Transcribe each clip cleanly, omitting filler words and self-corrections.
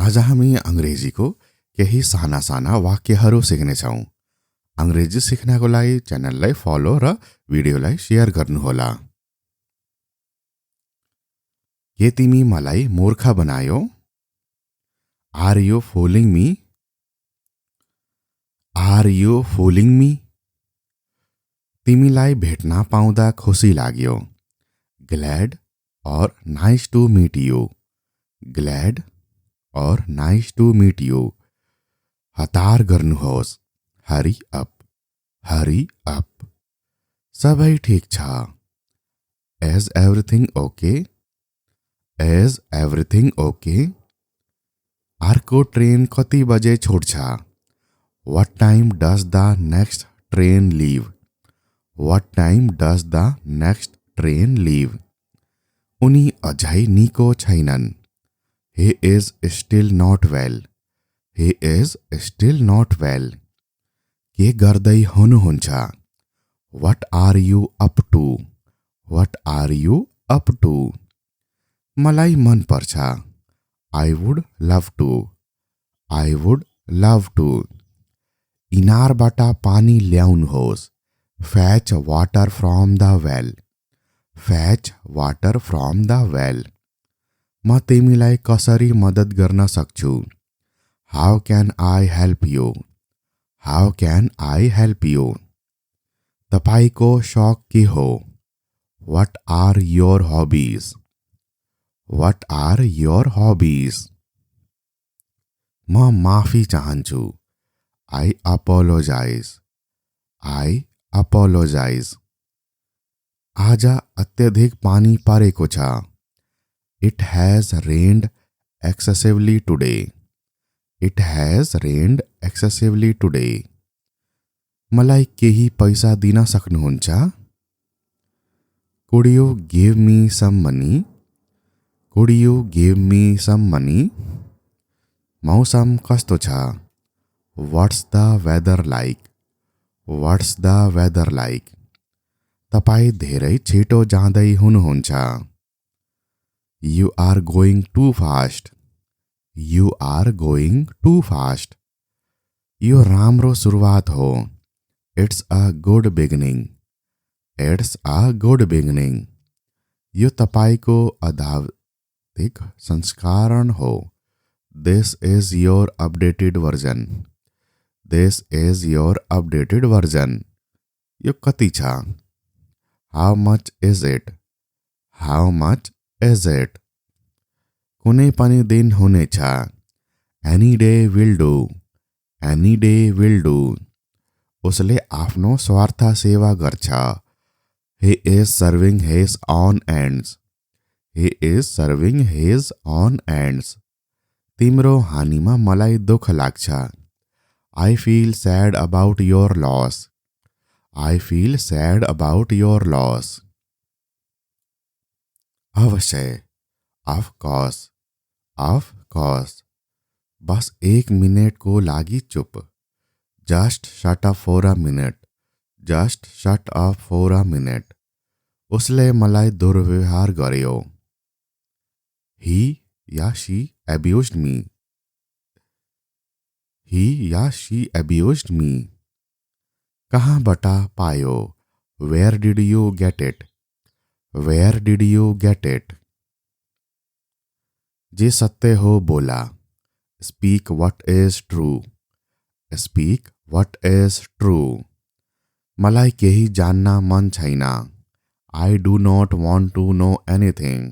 आज हामी अंग्रेजीको केही साना साना वाक्यहरू सिक्नेछौँ। अंग्रेजी सिक्नको लागि च्यानललाई फलो र भिडियोलाई शेयर गर्नुहोला। के तिमी मलाई मूर्ख बनायो? Are you fooling me? Are you fooling me? तिमीलाई भेट्न पाउँदा खुसी लाग्यो। Glad or nice to meet you. Glad or nice to meet you. हतार गर्नुहोस्। Hurry up. Hurry up. सबै ठीक छ। Is everything okay? Is everything okay? अर्को ट्रेन कति बजे छुट्छ? What time does the next train leave? What time does the next train leave? उनी अझै निको छैनन्। He is still not well. He is still not well. के गर्दै हुनुहुन्छ? What are you up to? What are you up to? मलाई मन पर्छ। I would love to. I would love to. इनारबाट पानी ल्याउनुहोस्। Fetch water from the well. Fetch water from the well. म तिमीलाई कसरी मद्दत गर्न सक्छु? How can I help you? How can I help you? तपाईको शौक के हो? What are your hobbies? What are your hobbies? म माफी चाहन्छु। I apologize. I apologize. आज अत्यधिक पानी परेको छ। It has rained excessively today. It has rained excessively today. मलाई केही पैसा दिन सक्नुहुन्छ? Could you give me some money? Could you give me some money? मौसम कस्तो छ? What's the weather like? What's the weather like? तपाई धेरै छिटो जाँदै हुनुहुन्छ। You are going too fast. You are going too fast. यो राम्रो सुरुवात हो। It's a good beginning. It's a good beginning. यो तपाईको आध्यात्मिक संस्करण हो। This is your updated version. This is your updated version. यो कति छ? How much is it? How much is it? कुनै पनि दिन हुनेछ। Any day will do. Any day will do. उसले आफ्नो स्वार्थ सेवा गर्छ। He is serving his own ends. He is serving his own ends. तिम्रो हानिमा मलाई दुःख लाग्छ। I feel sad about your loss. I feel sad about your loss. अवश्य। Of course. Of course. बस 1 मिनट को लागि चुप। Just shut up for a minute. Just shut up for a minute. उसले मलाई दुर्व्यवहार गर्यो। He yeah she abused me. He yeah she abused me. कहाँबाट पायो? Where did you get it? Where did you get it? जे सत्य हो बोला। Speak what is true. Speak what is true. मलाई केही जान्न मन छैन। I do not want to know anything.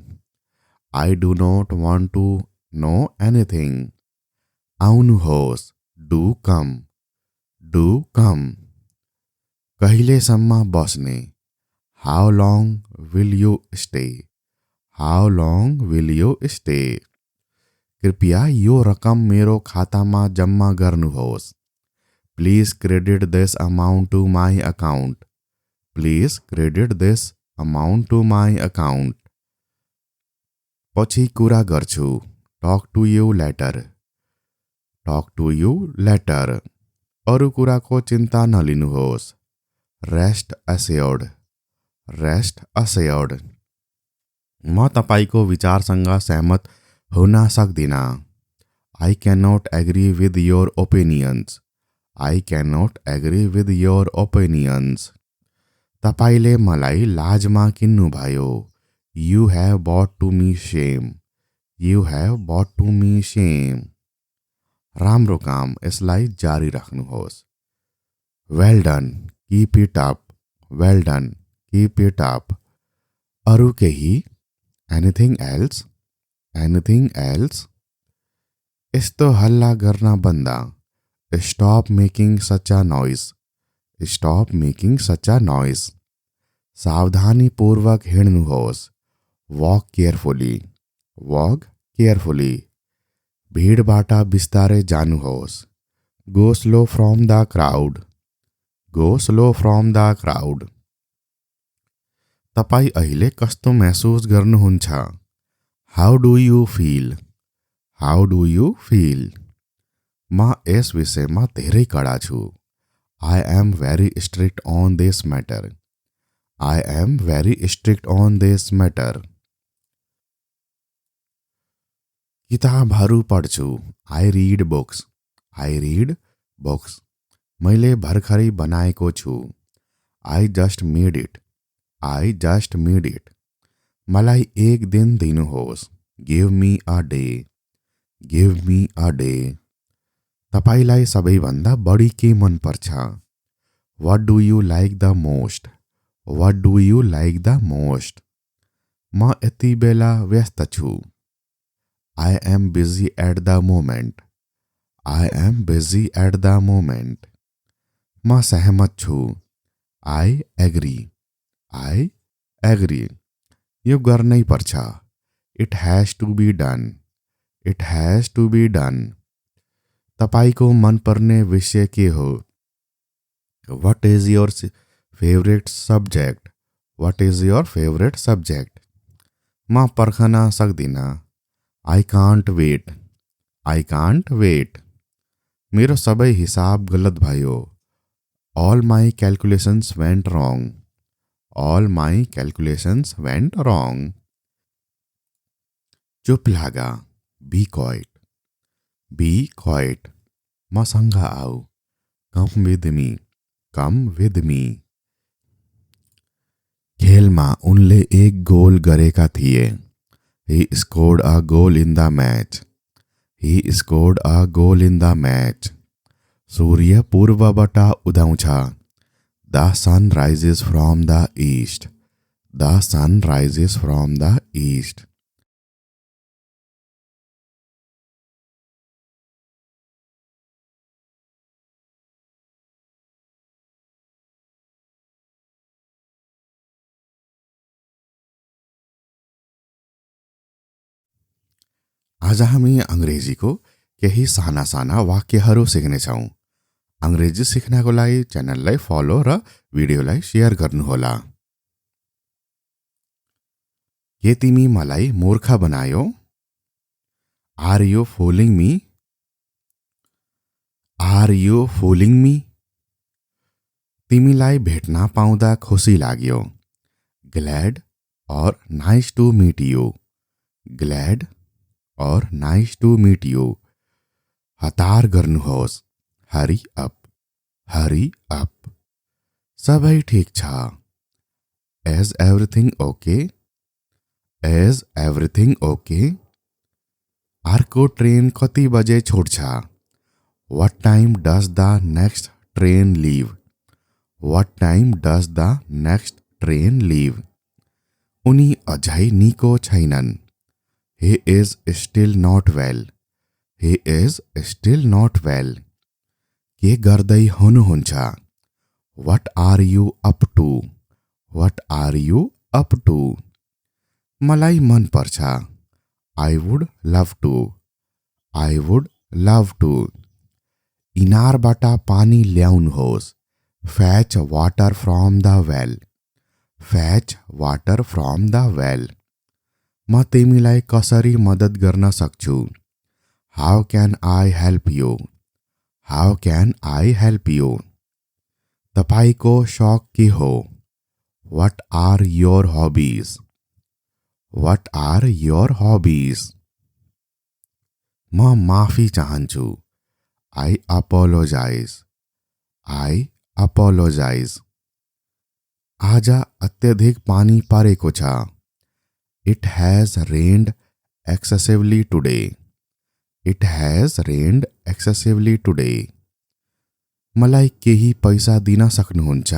I do not want to know anything. आउनुहोस्। Do come. Do come. कहिलेसम्म बस्ने? How long will you stay? How long will you stay? कृपया यो रकम मेरो खातामा जम्मा गर्नुहोस्। Please credit this amount to my account. Please credit this amount to my account. पछि कुरा गर्छु। Talk to you later. Talk to you later. अरू कुराको चिन्ता नलिनुहोस्। Rest assured. Rest assured. म तपाईको विचारसँग सहमत हुन सक्दिन। I cannot agree with your opinions. I cannot agree with your opinions. तपाईले मलाई लाजमा किन्नुभयो. You have brought to me shame. You have brought to me shame. राम्रो काम, यसलाई जारी राख्नुहोस्. Well done. Keep it up. Well done. Keep it up. अरू केही? Anything else? Anything else? यस्तो हल्ला गर्न बन्द. Stop making such a noise. Stop making such a noise. सावधानी पूर्वक हिँड्नुहोस्. Walk carefully. Walk carefully. भीडबाट बिस्तारै जानुहोस्. Go slow from the crowd. Go slow from the crowd. तपाई अहिले कस्तो महसुस गर्नुहुन्छ? How do you feel? How do you feel? म यस विषयमा धेरै कडा छु. I am very strict on this matter. I am very strict on this matter. किताबहरू पढ्छु. I read books. I read books. मैले भर्खरै बनाएको छु. I just made it. I just made it. मलाई एक दिन दिनुहोस्. Give me a day. Give me a day. तपाईलाई सबैभन्दा बढी के मन पर्छ? What do you like the most? What do you like the most? म यति बेला व्यस्त छु. I am busy at the moment. I am busy at the moment. म सहमत छु. I agree. I agree. यो गर्नै पर्छ. It has to be done. It has to be done. तपाईको मनपर्ने विषय के हो? What is your favorite subject? What is your favorite subject? म पर्खन सक्दिन. I can't wait. I can't wait. मेरो सबै हिसाब गलत भयो. All my calculations went wrong. All my calculations went wrong. चुप लागा. Be quiet. Be quiet. मसँग आऊ. Come with me. Come with me. खेलमा उनले एक गोल गरेका थिए. He scored a goal in the match. He scored a goal in the match. सूर्य पूर्वबाट उदाउँछ. The sun rises from the east. The sun rises from the east. आज हामी अंग्रेजीको केही साना साना वाक्यहरू सिक्नेछौँ. अंग्रेजी सिक्नको लागि च्यानललाई फलो र भिडियोलाई शेयर गर्नुहोला. के तिमी मलाई मूर्ख बनायो? Are you fooling me? Are you fooling me? तिमीलाई भेट्न पाउँदा खुसी लाग्यो. Glad or nice to meet you. Glad or nice to meet you. हतार गर्नुहोस्. Hurry up. Hurry up. सबै ठीक छ. Is everything okay? Is everything okay? अर्को ट्रेन कति बजे छुट्छ? What time does the next train leave? What time does the next train leave? उनी अझै निको छैनन्. He is still not well. He is still not well. के गर्दै हुनुहुन्छ? What are you up to? What are you up to? मलाई मन पर्छ. I would love to. I would love to. इनारबाट पानी ल्याउनुहोस्. Fetch water from the well. Fetch water from the well. म तिमीलाई कसरी मद्दत गर्न सक्छु? How can I help you? How can I help you? तपाईको शौक के हो? What are your hobbies? What are your hobbies? म माफी चाहन्छु। I apologise. I apologise. आज अत्यधिक पानी परेको छ। It has rained excessively today. It has rained excessively today. मलाई केही पैसा दिन सक्नुहुन्छ?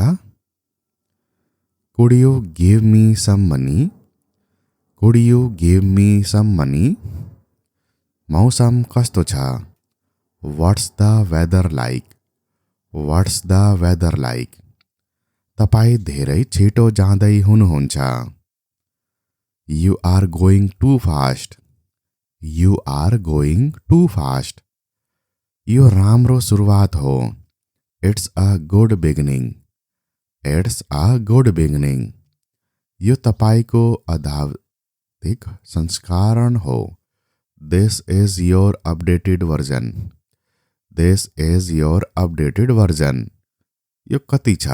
Could you give me some money? Could you give me some money? मौसम कस्तो छ? What's the weather like? What's the weather like? तपाईँ धेरै छिटो जाँदै हुनुहुन्छ। You are going too fast. You are going too fast. यो राम्रो सुरुवात हो। It's a good beginning. It's a good beginning. यो तपाईँको आध्यात्मिक संस्करण हो। This is your updated version. This is your updated version. यो कति छ?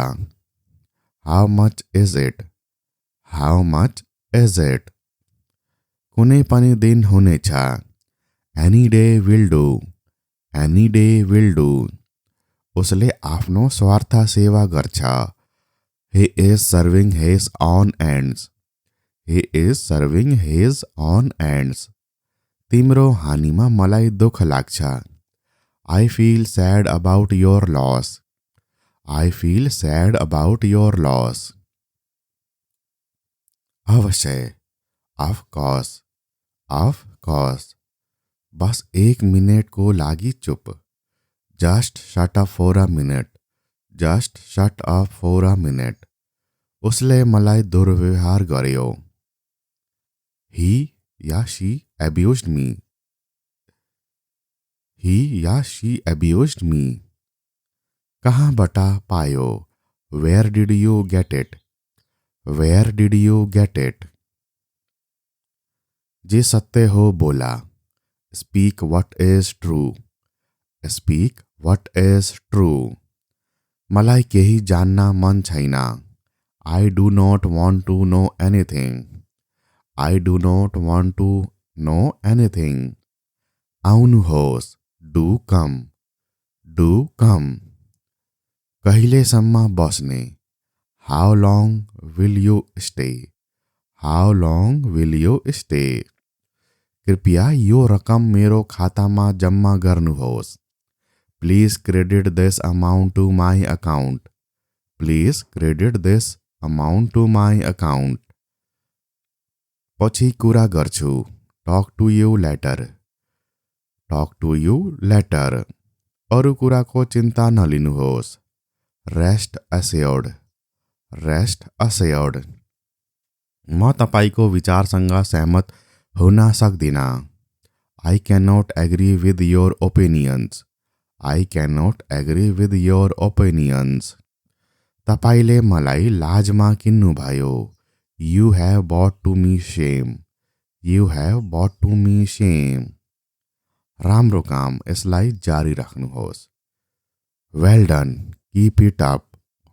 How much is it? How much is it? कुनै पनि दिन हुनेछ। Any day will do. Any day will do. उसले आफ्नो स्वार्थ सेवा गर्छ। He is serving his own ends. He is serving his own ends. तिम्रो हानिमा मलाई दुःख लाग्छ। I feel sad about your loss. I feel sad about your loss. अवश्य। Of course. Of course. बस 1 मिनट को लागि चुप। Just shut up for a minute. Just shut up for a minute. उसले मलाई दुर्व्यवहार गर्यो। He yeah she abused me. He yeah she abused me. कहाँबाट पायो? Where did you get it? Where did you get it? जे सत्य हो बोला। Speak what is true. Speak what is true. मलाई केही जान्न मन छैन। I do not want to know anything. I do not want to know anything. आउनुहोस्। Do come. Do come. कहिलेसम्म बस्ने? How long will you stay? How long will you stay? कृपया यो रकम मेरो खातामा जम्मा गर्नुहोस्। Please credit this amount to my account. Please credit this amount to my account. पछि कुरा गर्छु। Talk to you later. Talk to you later. अरू कुराको चिन्ता नलिनुहोस्। Rest assured. Rest assured. म तपाईको विचारसँग सहमत हुन सक्दिन। I cannot agree with your opinions. I cannot agree with your opinions. तपाईले मलाई लाजमा किन्नुभयो। You have brought to me shame. You have brought to me shame. राम्रो काम, यसलाई जारी राख्नुहोस्। Well done. Keep it up.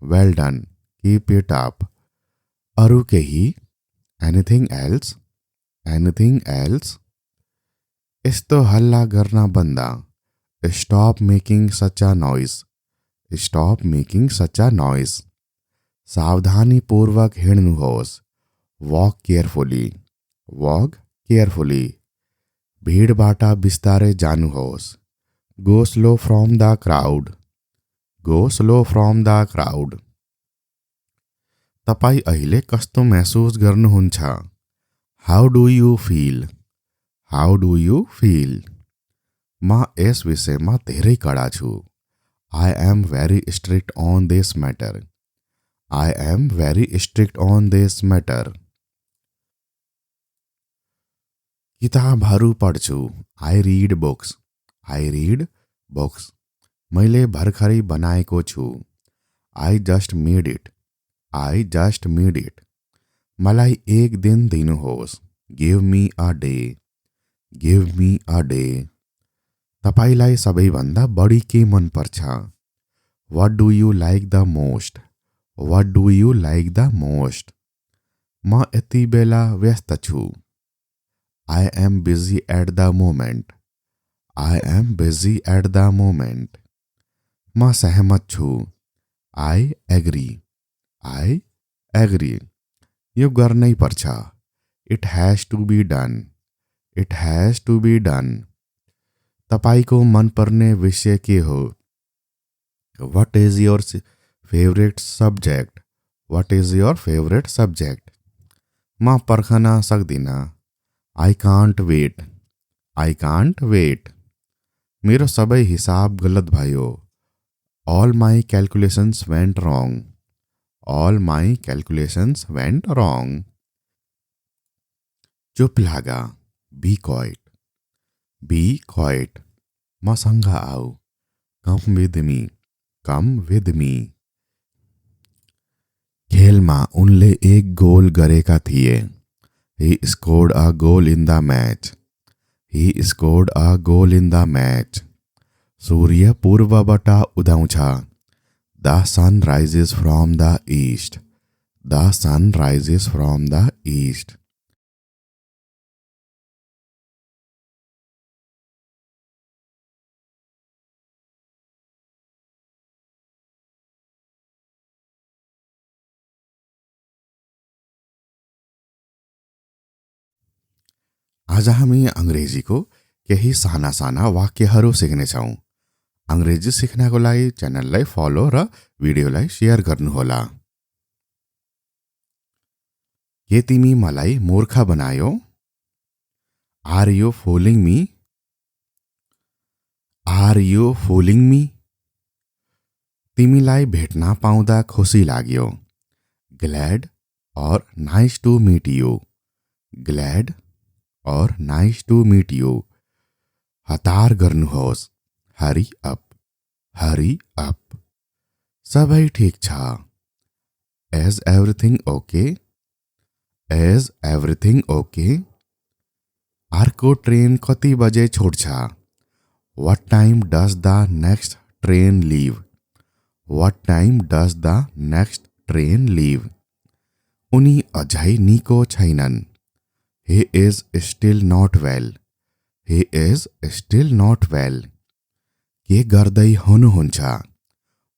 Well done. Keep it up. अरू केही? Anything else? Anything else? यस्तो हल्ला गर्न बन्द। Stop making such a noise. Stop making such a noise. सावधानी पूर्वक हिँड्नुहोस्। Walk carefully. Walk carefully. भीडबाट बिस्तारै जानुहोस्। Go slow from the crowd. Go slow from the crowd. तपाईँ अहिले कस्तो महसुस गर्नुहुन्छ? How do you feel? How do you feel? म यस विषयमा धेरै कडा छु। I am very strict on this matter. I am very strict on this matter. किताबहरू पढ्छु। I read books. I read books. मैले भर्खरै बनाएको छु। I just made it. I just made it. मलाई 1 दिन दिनुहोस्। Give me a day. Give me a day. तपाईलाई सबैभन्दा बढी के मन पर्छ? What do you like the most? What do you like the most? म यति बेला व्यस्त छु। I am busy at the moment. I am busy at the moment. म सहमत छु। I agree. I agree. यो गर्नै पर्छ। It has to be done. It has to be done. तपाईको मनपर्ने विषय के हो? What is your favourite subject? What is your favourite subject? म पर्खन सक्दिन। I can't wait. I can't wait. मेरो सबै हिसाब गलत भयो। All my calculations went wrong. All my calculations went wrong. चुप लागा। Be quiet. Be quiet. मसँग आऊ। Come with me. Come with me. खेलमा उनले एक गोल गरेका थिए। He scored a goal in the match. He scored a goal in the match. सूर्य पूर्वबाट उदाउँछ। The sun rises from the east. The sun rises from the east. आज हामी अंग्रेजीको केही साना साना वाक्यहरू सिक्नेछौँ। अंग्रेजी सिक्नको लागि च्यानललाई फलो र भिडियोलाई शेयर गर्नुहोला। के तिमी मलाई मूर्ख बनायो? Are you fooling me? Are you fooling me? तिमीलाई भेट्न पाउँदा खुसी लाग्यो। ग्ल्याड और nice to meet you. Glad और नाइस टू मीट यू। हतार गर्नुहोस्। Hurry up. Hurry up. सबै ठीक छ। Is everything okay? Is everything okay? अर्को ट्रेन कति बजे छुट्छ? What time does the next train leave? What time does the next train leave? उनी अझै निको छैनन्। He is still not well. He is still not well. के गर्दै हुनुहुन्छ?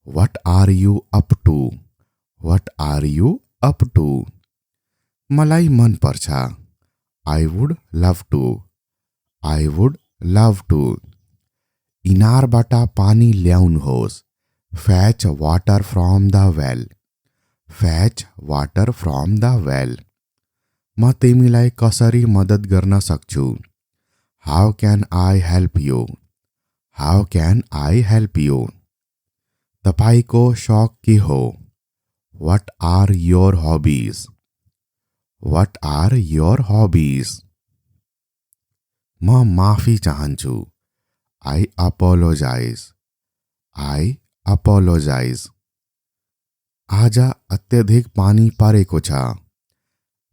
What are you up to? What are you up to? मलाई मन पर्छ। I would love to. I would love to. इनारबाट पानी ल्याउनुहोस्। Fetch water from the well. Fetch water from the well. म तिमीलाई कसरी मद्दत गर्न सक्छु? How can I help you? How can I help you? तपाईको शौक के हो? What are your hobbies? What are your hobbies? म माफी चाहन्छु। I apologize. I apologize. आज अत्यधिक पानी परेको छ।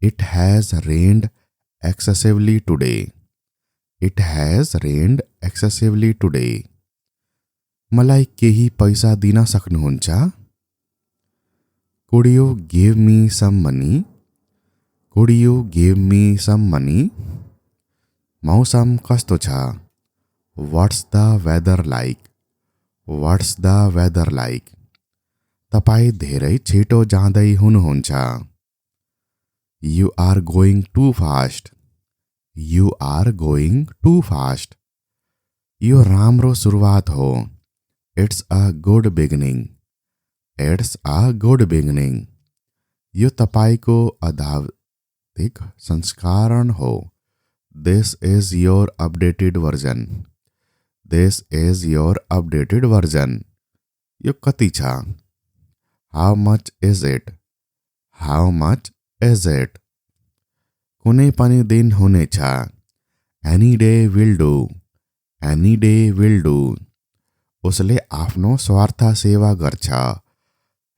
It has rained excessively today. It has rained excessively today. मलाई केही पैसा दिन सक्नुहुन्छ? Could you give me some money? Could you give me some money? मौसम कस्तो छ? What's the weather like? What's the weather like? तपाईँ धेरै छिटो जाँदै हुनुहुन्छ। You are going too fast. You are going too fast. यो राम्रो सुरुवात हो। It's a good beginning. It's a good beginning. यो तपाईको आधिकारिक संस्करण हो। This is your updated version. This is your updated version. यो कति छ? How much is it? How much is it? कुनै पनि दिन हुनेछ। Any day will do. Any day will do. उसले आफ्नो स्वार्थ सेवा गर्छ।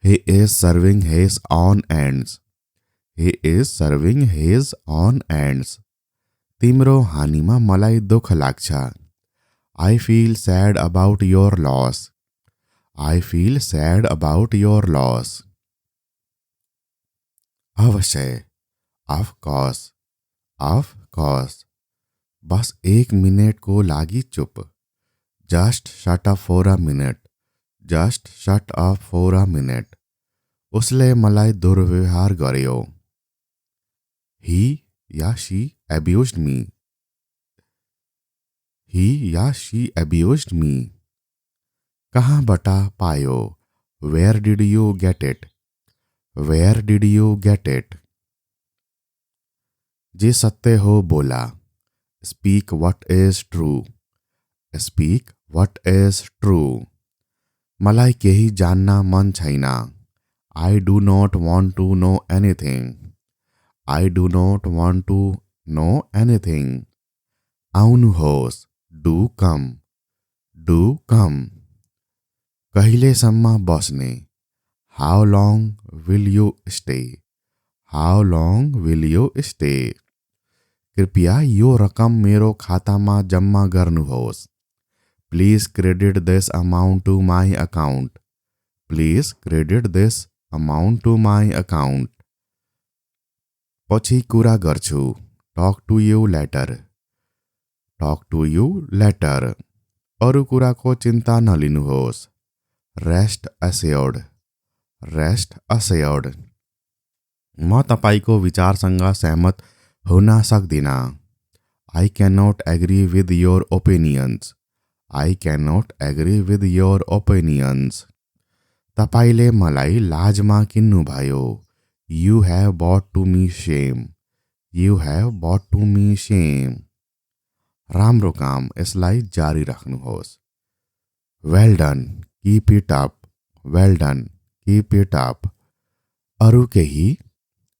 He is serving his own ends. He is serving his own ends. तिम्रो हानिमा मलाई दुःख लाग्छ। I feel sad about your loss. I feel sad about your loss. अवश्य। Of course. Of course. बस 1 मिनट को लागि चुप। Just shut up for a minute, just shut up for a minute. उसले मलाई दुर्व्यवहार गर्यो। ही या शी abused me, ही या शी abused me। कहाँबाट पायो, where did you get it, where did you get it. जे सत्य हो बोला, speak what is true, speak what is true. मलाई केही जान्न मन छैन, I do not want to know anything, I do not want to know anything. आउनुहोस्, डू कम, डू कम। कहिलेसम्म बस्ने, how long will you stay, how long will you stay. कृपया यो रकम मेरो खातामा जम्मा गर्नुहोस्, please credit this amount to my account, please credit this amount to my account. पछि कुरा गर्छु, talk to you later, talk to you later. अरू कुराको चिन्ता नलिनुहोस्, रेस्ट अस्योर्ड, रेस्ट अस्योर्ड। म तपाईको विचारसँग सहमत हुन सक्दिन, I can not agree with your opinions, I can not agree with your opinions. तपाईले मलाई लाजमा किन्नुभयो, you have bought to me shame, you have bought to me shame. राम्रो काम, यसलाई जारी राख्नुहोस्। Well done, keep it up, well done, keep it up. अरू केही,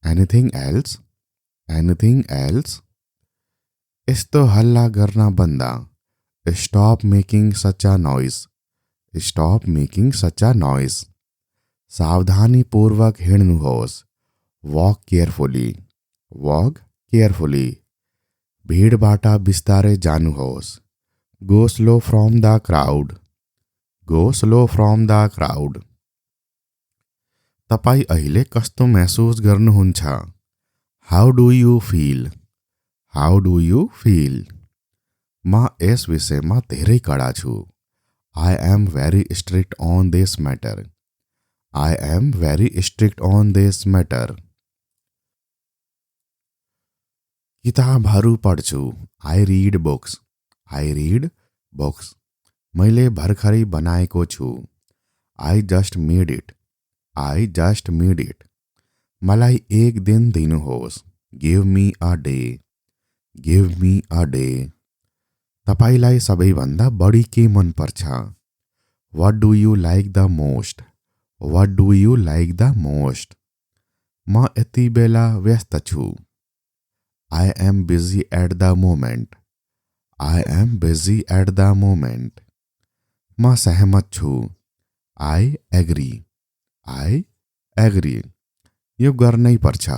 एनीथिंग एल्स, एनीथिंग एल्स। यस्तो हल्ला गर्न बन्द, stop making such a noise, stop making such a noise. सावधानी पूर्वक हिँड्नुहोस्, वॉक केयरफुली, वॉक केयरफुली। भीड़बाट बिस्तारै जानुहोस्, go slow from the crowd, go slow from the crowd. तपाई अहिले कस्तो महसुस गर्नुहुन्छ, how do you feel, how do you feel. म यस विषयमा धेरै कडा छु, I am very strict on this matter, I am very strict on this matter. किताबहरू पढ्छु, I read books, I read books. मैले भर्खरै बनाएको छु, I just made it, I just made it. मलाई एक दिन दिनुहोस्, give me a day, give me a day. तपाईलाई सबैभन्दा बढी के मन पर्छ, what do you like the most, what do you like the most. म यति बेला व्यस्त छु, I am busy at the moment, I am busy at the moment. म सहमत छु, आई एग्री, आई एग्री। यो गर्नै पर्छ,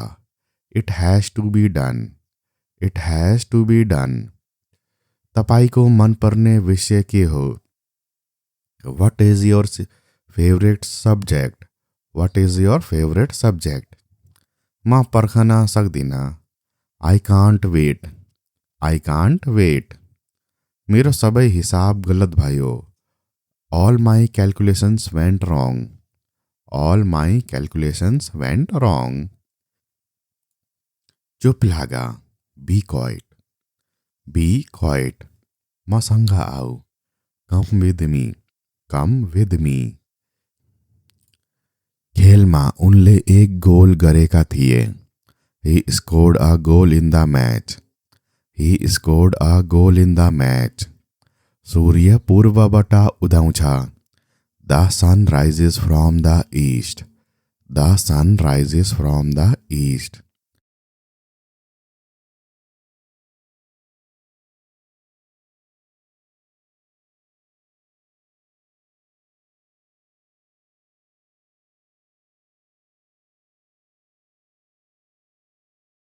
it has to be done, it has to be done. तपाईको मनपर्ने विषय के हो, what is your favourite subject, what is your favourite subject. म पर्खन सक्दिन, I can't wait, I can't wait. मेरो सबै हिसाब गलत भयो, all my calculations went wrong, all my calculations went wrong. चुप लागा, बी क्वाइट, बी क्वाइट। मसँग आऊ, come with me, come with me. खेलमा उनले एक गोल गरेका थिए, he scored a goal in the match, he scored a goal in the match. सूर्य पूर्वबाट उदाउँछ, the sun rises from the east, the sun rises from the east.